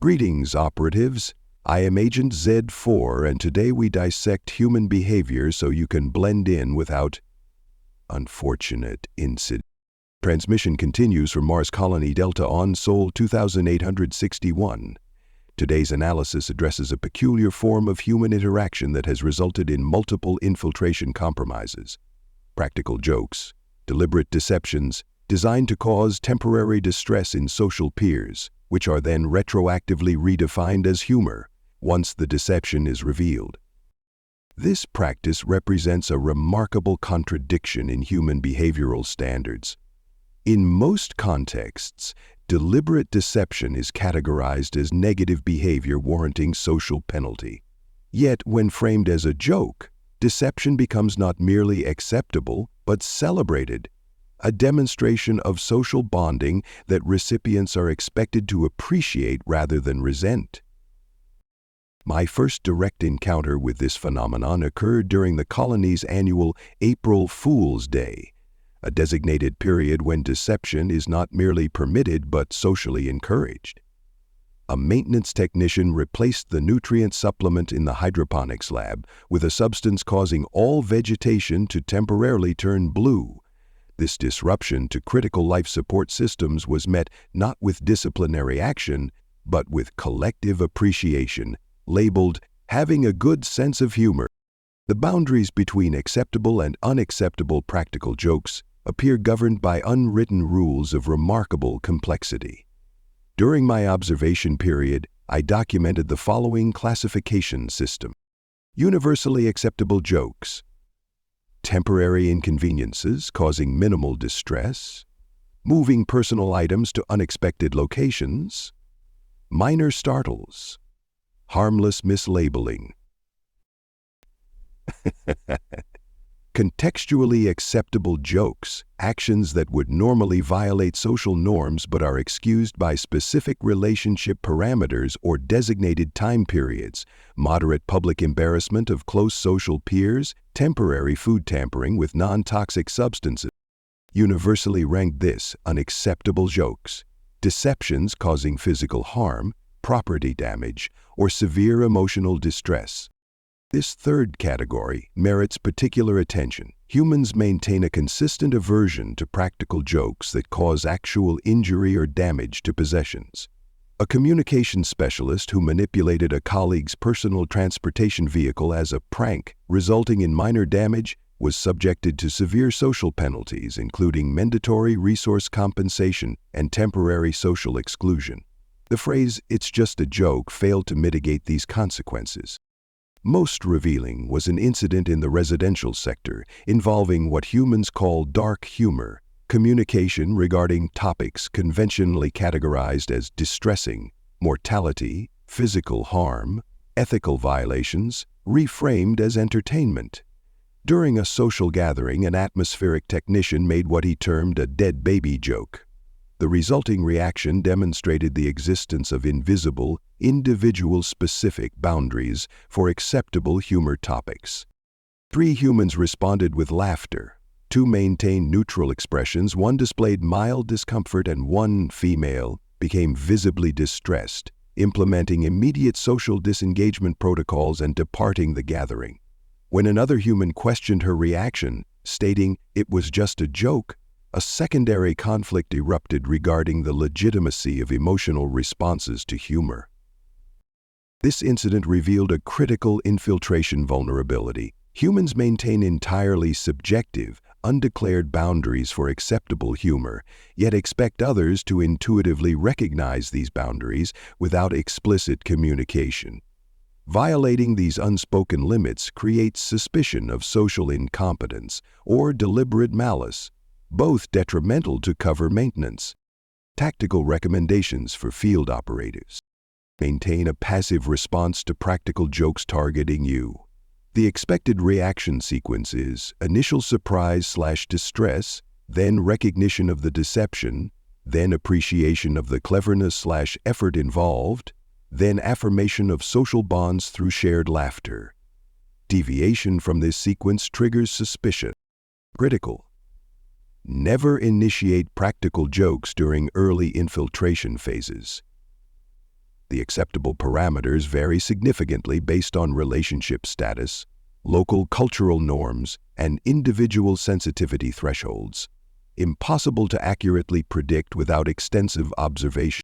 Greetings, operatives. I am Agent Z4, and today we dissect human behavior so you can blend in without unfortunate incident. Transmission continues from Mars Colony Delta on Sol 2861. Today's analysis addresses a peculiar form of human interaction that has resulted in multiple infiltration compromises. Practical jokes, deliberate deceptions, designed to cause temporary distress in social peers, which are then retroactively redefined as humor once the deception is revealed. This practice represents a remarkable contradiction in human behavioral standards. In most contexts, deliberate deception is categorized as negative behavior warranting social penalty. Yet, when framed as a joke, deception becomes not merely acceptable, but celebrated, a demonstration of social bonding that recipients are expected to appreciate rather than resent. My first direct encounter with this phenomenon occurred during the colony's annual April Fool's Day, a designated period when deception is not merely permitted but socially encouraged. A maintenance technician replaced the nutrient supplement in the hydroponics lab with a substance causing all vegetation to temporarily turn blue. This disruption to critical life support systems was met not with disciplinary action, but with collective appreciation, labeled having a good sense of humor. The boundaries between acceptable and unacceptable practical jokes appear governed by unwritten rules of remarkable complexity. During my observation period, I documented the following classification system: universally acceptable jokes, temporary inconveniences causing minimal distress, moving personal items to unexpected locations, minor startles, harmless mislabeling. Contextually acceptable jokes, actions that would normally violate social norms but are excused by specific relationship parameters or designated time periods, moderate public embarrassment of close social peers, temporary food tampering with non-toxic substances. Universally ranked this unacceptable jokes, deceptions causing physical harm, property damage, or severe emotional distress. This third category merits particular attention. Humans maintain a consistent aversion to practical jokes that cause actual injury or damage to possessions. A communication specialist who manipulated a colleague's personal transportation vehicle as a prank, resulting in minor damage, was subjected to severe social penalties, including mandatory resource compensation and temporary social exclusion. The phrase, "it's just a joke," failed to mitigate these consequences. Most revealing was an incident in the residential sector involving what humans call dark humor, communication regarding topics conventionally categorized as distressing, mortality, physical harm, ethical violations, reframed as entertainment. During a social gathering, an atmospheric technician made what he termed a dead baby joke. The resulting reaction demonstrated the existence of invisible, individual-specific boundaries for acceptable humor topics. 3 humans responded with laughter. 2 maintained neutral expressions, 1 displayed mild discomfort, and 1 female became visibly distressed, implementing immediate social disengagement protocols and departing the gathering. When another human questioned her reaction, stating it was just a joke, a secondary conflict erupted regarding the legitimacy of emotional responses to humor. This incident revealed a critical infiltration vulnerability. Humans maintain entirely subjective, undeclared boundaries for acceptable humor, yet expect others to intuitively recognize these boundaries without explicit communication. Violating these unspoken limits creates suspicion of social incompetence or deliberate malice, both detrimental to cover maintenance. Tactical recommendations for field operators. Maintain a passive response to practical jokes targeting you. The expected reaction sequence is initial surprise/distress, then recognition of the deception, then appreciation of the cleverness/effort involved, then affirmation of social bonds through shared laughter. Deviation from this sequence triggers suspicion. Critical. Never initiate practical jokes during early infiltration phases. The acceptable parameters vary significantly based on relationship status, local cultural norms, and individual sensitivity thresholds. Impossible to accurately predict without extensive observation.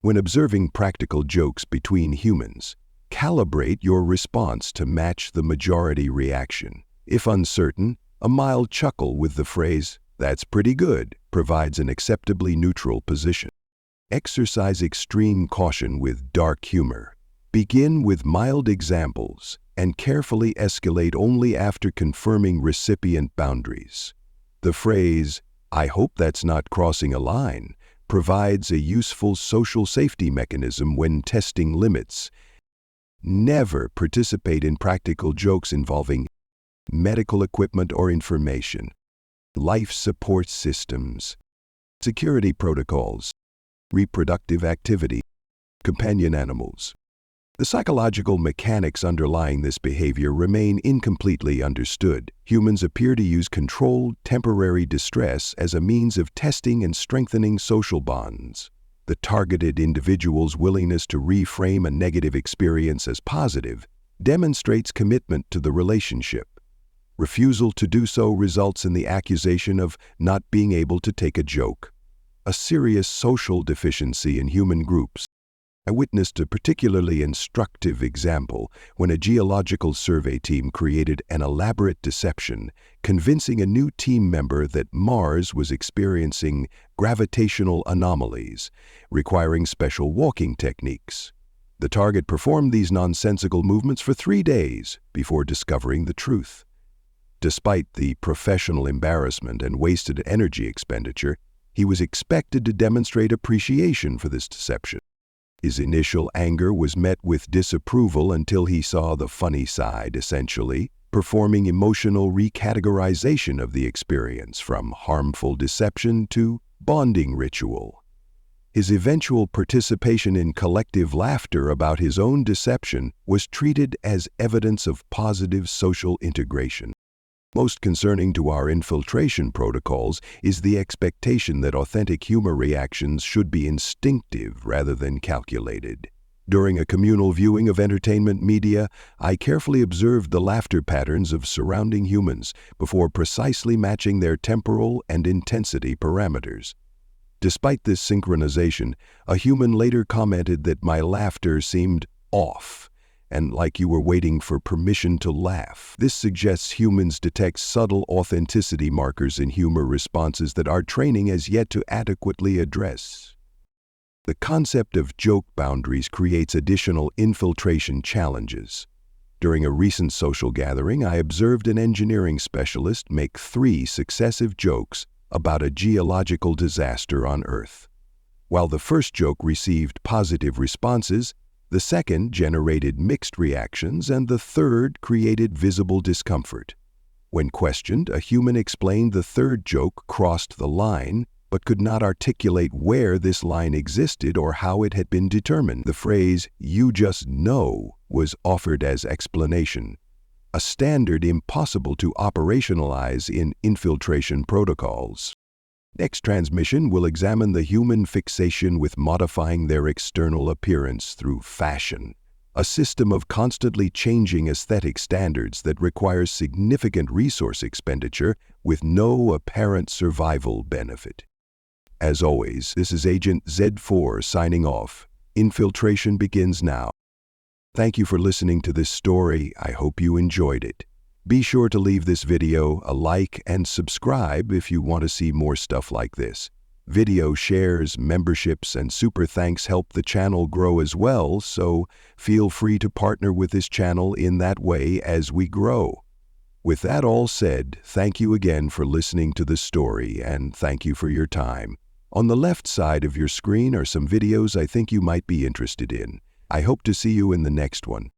When observing practical jokes between humans, calibrate your response to match the majority reaction. If uncertain, a mild chuckle with the phrase, "That's pretty good," provides an acceptably neutral position. Exercise extreme caution with dark humor. Begin with mild examples and carefully escalate only after confirming recipient boundaries. The phrase, "I hope that's not crossing a line," provides a useful social safety mechanism when testing limits. Never participate in practical jokes involving medical equipment or information, life support systems, security protocols, reproductive activity, companion animals. The psychological mechanics underlying this behavior remain incompletely understood. Humans appear to use controlled, temporary distress as a means of testing and strengthening social bonds. The targeted individual's willingness to reframe a negative experience as positive demonstrates commitment to the relationship. Refusal to do so results in the accusation of not being able to take a joke, a serious social deficiency in human groups. I witnessed a particularly instructive example when a geological survey team created an elaborate deception, convincing a new team member that Mars was experiencing gravitational anomalies, requiring special walking techniques. The target performed these nonsensical movements for 3 days before discovering the truth. Despite the professional embarrassment and wasted energy expenditure, he was expected to demonstrate appreciation for this deception. His initial anger was met with disapproval until he saw the funny side, essentially, performing emotional recategorization of the experience from harmful deception to bonding ritual. His eventual participation in collective laughter about his own deception was treated as evidence of positive social integration. Most concerning to our infiltration protocols is the expectation that authentic humor reactions should be instinctive rather than calculated. During a communal viewing of entertainment media, I carefully observed the laughter patterns of surrounding humans before precisely matching their temporal and intensity parameters. Despite this synchronization, a human later commented that my laughter seemed off, and like you were waiting for permission to laugh. This suggests humans detect subtle authenticity markers in humor responses that our training has yet to adequately address. The concept of joke boundaries creates additional infiltration challenges. During a recent social gathering, I observed an engineering specialist make 3 successive jokes about a geological disaster on Earth. While the first joke received positive responses, the second generated mixed reactions, and the third created visible discomfort. When questioned, a human explained the third joke crossed the line, but could not articulate where this line existed or how it had been determined. The phrase, "you just know," was offered as explanation, a standard impossible to operationalize in infiltration protocols. Next transmission will examine the human fixation with modifying their external appearance through fashion, a system of constantly changing aesthetic standards that requires significant resource expenditure with no apparent survival benefit. As always, this is Agent Z4 signing off. Infiltration begins now. Thank you for listening to this story. I hope you enjoyed it. Be sure to leave this video a like and subscribe if you want to see more stuff like this. Video shares, memberships, and super thanks help the channel grow as well, so feel free to partner with this channel in that way as we grow. With that all said, thank you again for listening to the story, and thank you for your time. On the left side of your screen are some videos I think you might be interested in. I hope to see you in the next one.